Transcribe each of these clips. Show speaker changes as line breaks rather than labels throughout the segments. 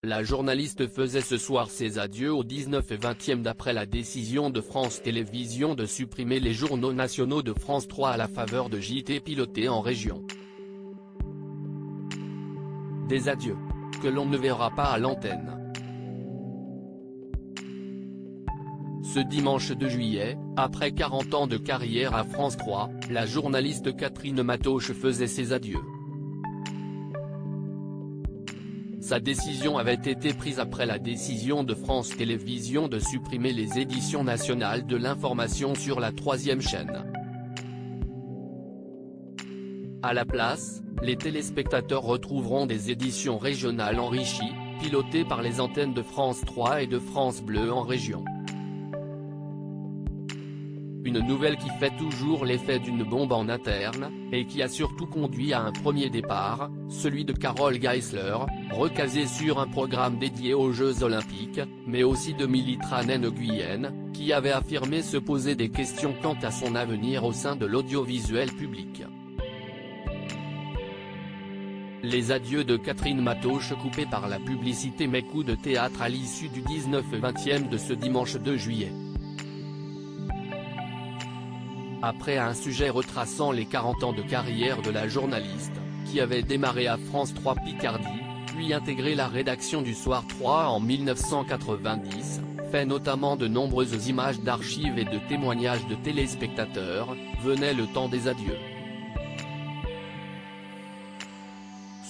la journaliste faisait ce soir ses adieux au 19 et 20e d'après la décision de France Télévisions de supprimer les journaux nationaux de France 3 à la faveur de JT pilotés en région. Des adieux que l'on ne verra pas à l'antenne. Ce dimanche 2 juillet, après 40 ans de carrière à France 3, la journaliste Catherine Matoche faisait ses adieux. Sa décision avait été prise après la décision de France Télévisions de supprimer les éditions nationales de l'information sur la 3e chaîne. À la place, les téléspectateurs retrouveront des éditions régionales enrichies, pilotées par les antennes de France 3 et de France Bleu en région. Une nouvelle qui fait toujours l'effet d'une bombe en interne, et qui a surtout conduit à un premier départ, celui de Carole Geisler, recasée sur un programme dédié aux Jeux Olympiques, mais aussi de Militranen Nguyen, qui avait affirmé se poser des questions quant à son avenir au sein de l'audiovisuel public. Les adieux de Catherine Matoche coupés par la publicité mes coups de théâtre à l'issue du 19 et 20e de ce dimanche 2 juillet. Après un sujet retraçant les 40 ans de carrière de la journaliste, qui avait démarré à France 3 Picardie, puis intégré la rédaction du Soir 3 en 1990, fait notamment de nombreuses images d'archives et de témoignages de téléspectateurs, venait le temps des adieux.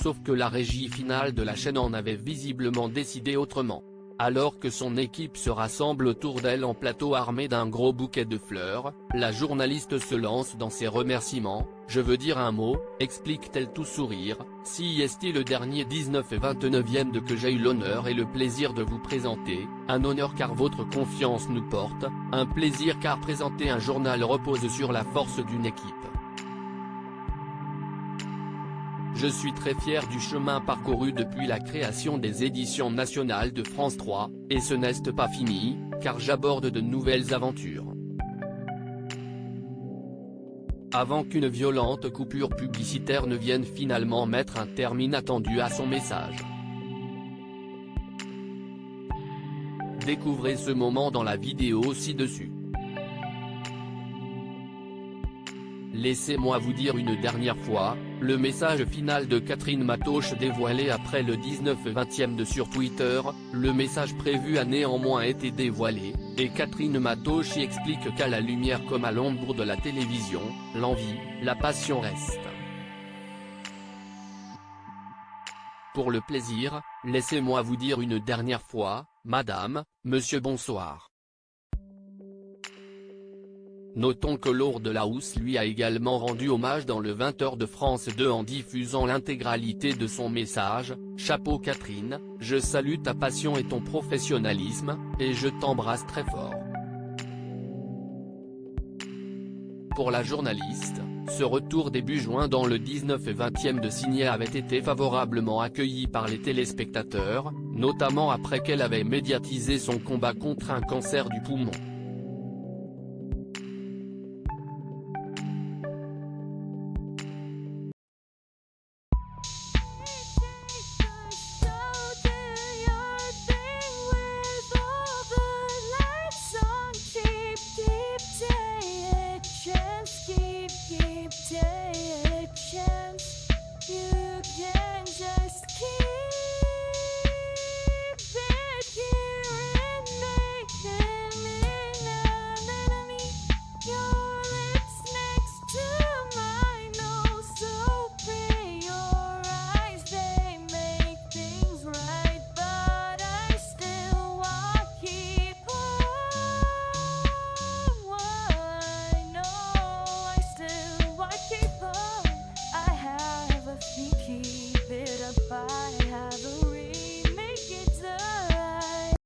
Sauf que la régie finale de la chaîne en avait visiblement décidé autrement. Alors que son équipe se rassemble autour d'elle en plateau armé d'un gros bouquet de fleurs, la journaliste se lance dans ses remerciements. « Je veux dire un mot », explique-t-elle tout sourire, « si est-il le dernier 19 et 29e de que j'ai eu l'honneur et le plaisir de vous présenter, un honneur car votre confiance nous porte, un plaisir car présenter un journal repose sur la force d'une équipe. Je suis très fier du chemin parcouru depuis la création des éditions nationales de France 3, et ce n'est pas fini, car j'aborde de nouvelles aventures. » Avant qu'une violente coupure publicitaire ne vienne finalement mettre un terme inattendu à son message. Découvrez ce moment dans la vidéo ci-dessus. Laissez-moi vous dire une dernière fois, le message final de Catherine Matoche dévoilé après le 19 et 20e de sur Twitter, le message prévu a néanmoins été dévoilé, et Catherine Matoche y explique qu'à la lumière comme à l'ombre de la télévision, l'envie, la passion restent. Pour le plaisir, laissez-moi vous dire une dernière fois, madame, monsieur bonsoir. Notons que Laure Delahousse lui a également rendu hommage dans le 20h de France 2 en diffusant l'intégralité de son message. « Chapeau Catherine, je salue ta passion et ton professionnalisme, et je t'embrasse très fort. » Pour la journaliste, ce retour début juin dans le 19 et 20e de Signé avait été favorablement accueilli par les téléspectateurs, notamment après qu'elle avait médiatisé son combat contre un cancer du poumon.